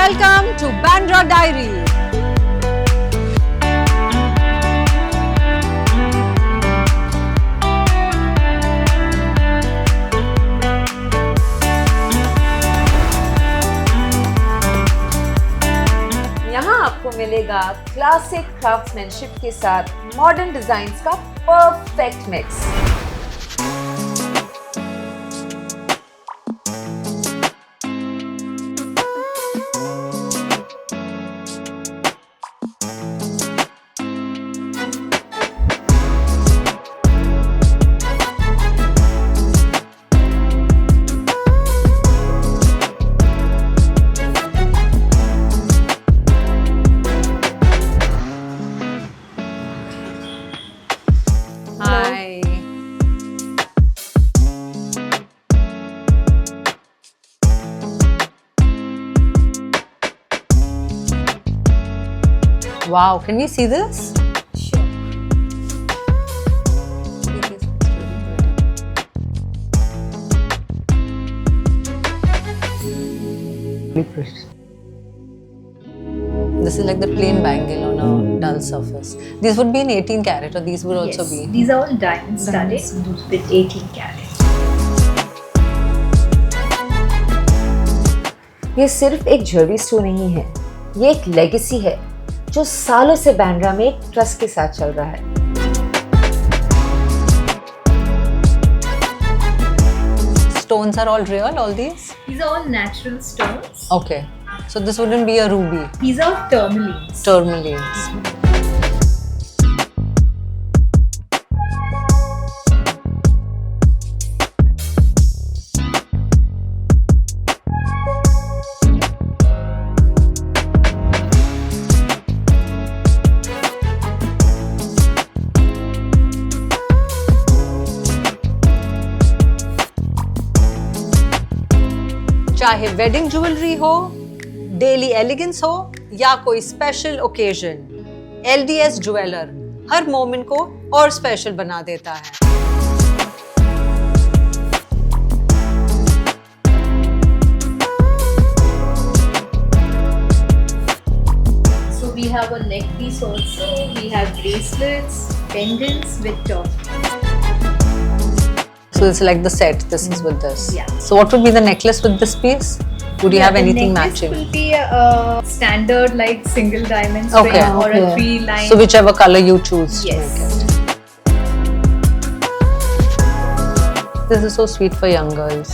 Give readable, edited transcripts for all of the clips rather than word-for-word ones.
Welcome to Bandra Diary. यहाँ आपको मिलेगा क्लासिक क्राफ्ट्समैनशिप के साथ मॉडर्न डिजाइन्स का perfect mix. Hi. Wow, can we see this? Sure. This is like the plain bangle on a dull surface. These would be in 18 carat, or these would also Yes, be. these are all diamond studded with 18 carat. ये सिर्फ एक jewellery store नहीं है, ये एक legacy है जो सालों से बांद्रा में एक ट्रस्ट के साथ चल रहा है। Stones are all real, all these? These are all natural stones. Okay. So this wouldn't be a ruby. These are tourmalines. Tourmalines. चाहे वेडिंग ज्वेलरी हो, डेली एलिगेंस हो या कोई स्पेशल ओकेजन, LDS ज्वेलर हर मोमेंट को और special बना देता है। So we have a neck piece also. We have bracelets, pendants with top. So it's like the set. This is with this. Yeah. So what would be the necklace with this piece? Would you have anything the matching? necklace will be a standard like single diamond string Okay. or a 3-line. So whichever color you choose to Yes. make it. This is so sweet for young girls.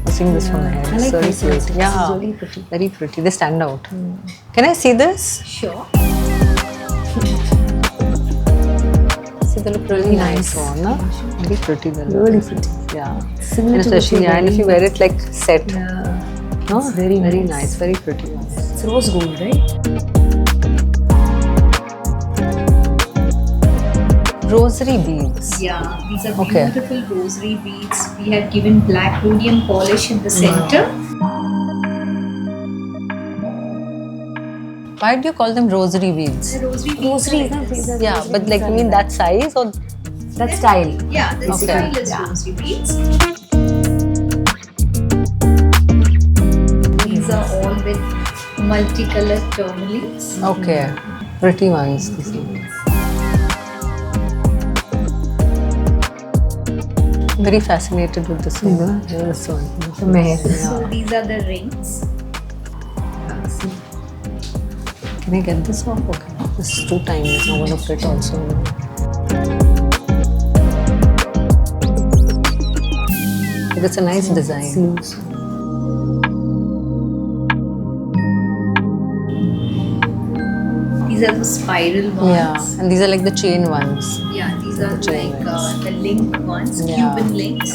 I've seen this one ahead. I like Very these ones. cute. This Yeah. is really pretty. Very pretty. They stand out. Can I see this? Sure. See, they look really nice on, no? Very pretty. They look. Really pretty. Yeah. Similar And to what especially, you're yeah, and if you wear it like set, Yeah. no? It's very very nice. nice. Very pretty ones. It's rose gold, right? Rosary beads. Yeah, these are Okay. beautiful rosary beads. We have given black rhodium polish in the center. Why do you call them rosary beads? The rosary beads. Rosary are is like not this. these are Yeah, rosary but like beads you are mean that size or? that style. Yeah, the Okay. style is Yeah. rosary beads. These are all with multicolored tourmalines. Okay, pretty ones. Very fascinated with this one. Yeah. This one. The meher. So these are the rings. Can I get this off? Okay. This is too tiny. It's not going to fit also. But it's a nice design. Sleeves. These are the spiral ones. Yeah, and these are like the chain ones. Yeah, these are chain like ones. the link ones, Yeah. Cuban links.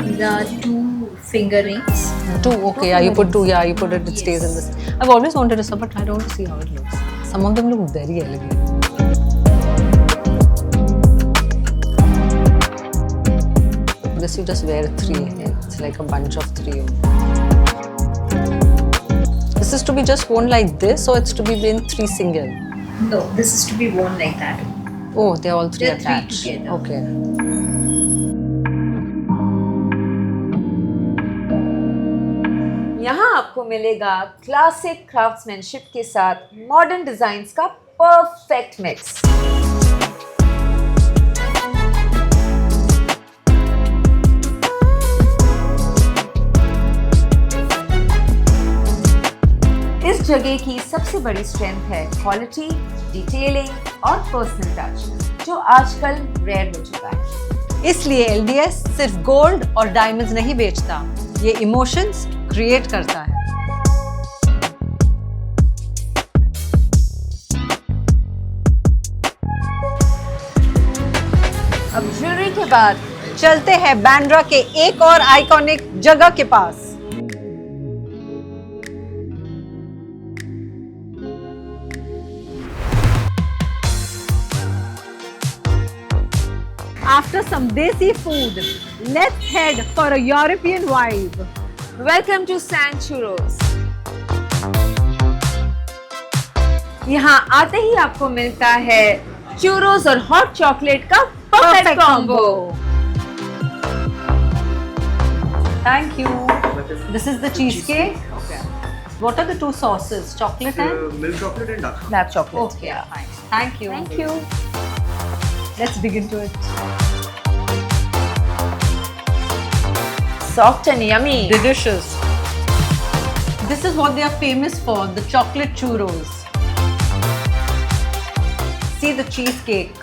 These are 2 finger rings. Two, okay, yeah, you put two, yeah, you put it, it stays in this. I've always wanted to, but I don't want to see how it looks. Some of them look very elegant. This you just wear 3, it's like a bunch of 3. This is to be just worn like this, or it's to be in 3 single? No, this is to be worn like that. Oh, they're all 3 They're 3 attached. together. Okay. आपको मिलेगा classic craftsmanship के साथ modern designs का perfect mix. इस जगह की सबसे बड़ी स्ट्रेंथ है क्वालिटी, डिटेलिंग और पर्सनल टच, जो आजकल रेयर हो चुका है। इसलिए LDS सिर्फ गोल्ड और डायमंड्स नहीं बेचता, ये इमोशंस क्रिएट करता है। अब ज्वेलरी के बाद चलते हैं बांद्रा के एक और आइकॉनिक जगह के पास। After some desi food, let's head for a European vibe. Welcome to San Churros. यहाँ आते ही आपको मिलता है चूरोस और हॉट चॉकलेट का perfect combo. Thank you. This is the cheesecake. Okay. What are the two sauces? Chocolate and milk chocolate and dark chocolate. Black chocolate. okay, fine. Thank you. Thank you. Let's dig into it. Soft and yummy. Delicious. This is what they are famous for, the chocolate churros. See the cheesecake,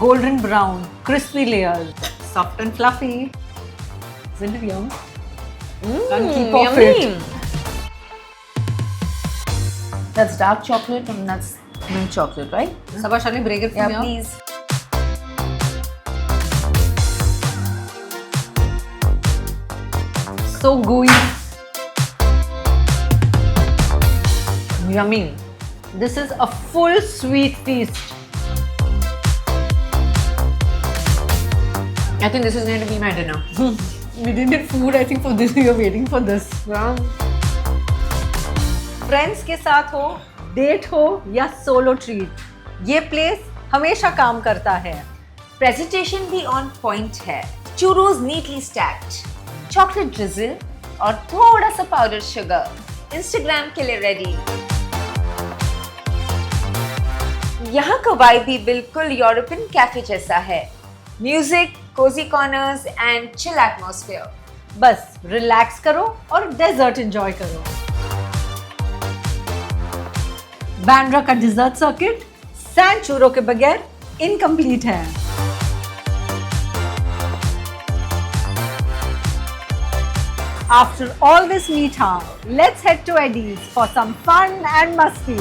golden brown, crispy layers, soft and fluffy. Isn't it yum? Can't keep off it. That's dark chocolate and that's milk chocolate, right? Sabha, shall we break it from Yeah, here? please. So gooey. Yummy. This is a full sweet feast. I think this is going to be my dinner. We didn't eat food. I think for this we are waiting for this. Yeah. Friends के साथ हो, date हो या solo treat, ये place हमेशा काम करता है। प्रेजेंटेशन भी ऑन पॉइंट है। Churros neatly stacked, chocolate drizzle और थोड़ा सा पाउडर शुगर, इंस्टाग्राम के लिए रेडी। यहाँ का वाइब भी बिल्कुल यूरोपियन कैफे जैसा है। Music, cozy corners and chill atmosphere. बस रिलैक्स करो और डेजर्ट एंजॉय करो। बांद्रा का डिजर्ट सर्किट सैन चूरो के बगैर इनकम्प्लीट है। After all this meetha, let's head to Eddie's for some fun and musty.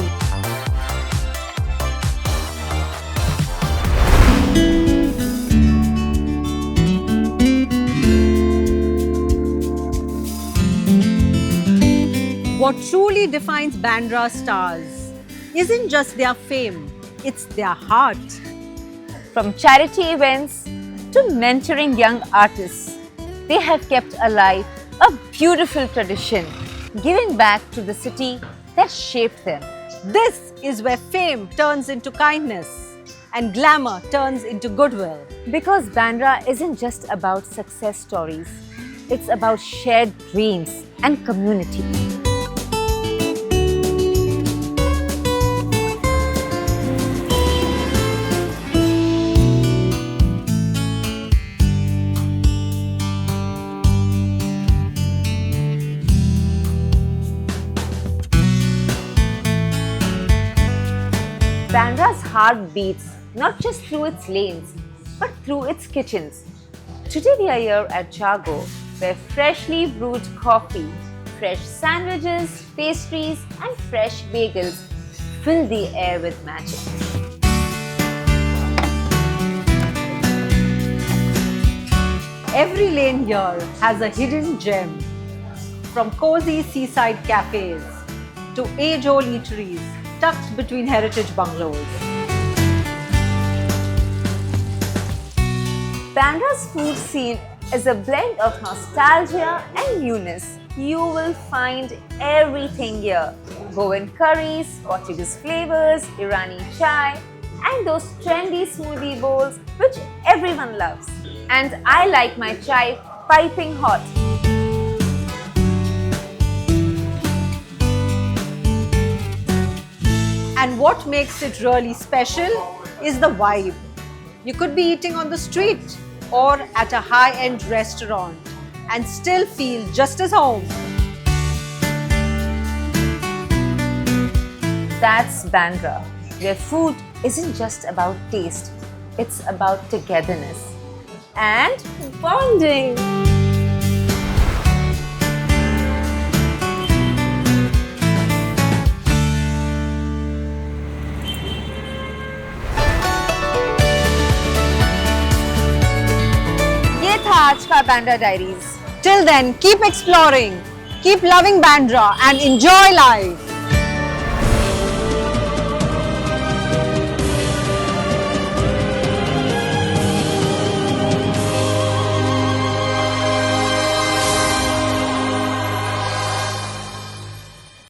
What truly defines Bandra stars isn't just their fame, it's their heart. From charity events to mentoring young artists, they have kept alive a beautiful tradition, giving back to the city that shaped them. This is where fame turns into kindness and glamour turns into goodwill. Because Bandra isn't just about success stories, it's about shared dreams and community. Bandra's heart beats not just through its lanes, but through its kitchens. Today we are here at Jago, where freshly brewed coffee, fresh sandwiches, pastries and fresh bagels fill the air with magic. Every lane here has a hidden gem. From cozy seaside cafes to age-old eateries tucked between heritage bungalows. Bandra's food scene is a blend of nostalgia and newness. You will find everything here. Goan curries, Portuguese flavors, Irani chai, and those trendy smoothie bowls which everyone loves. And I like my chai piping hot. And what makes it really special is the vibe. You could be eating on the street or at a high-end restaurant and still feel just as home. That's Bandra, where food isn't just about taste, it's about togetherness and bonding. ये था आज का Bandra Diaries. Till then, keep exploring, keep loving Bandra and enjoy life.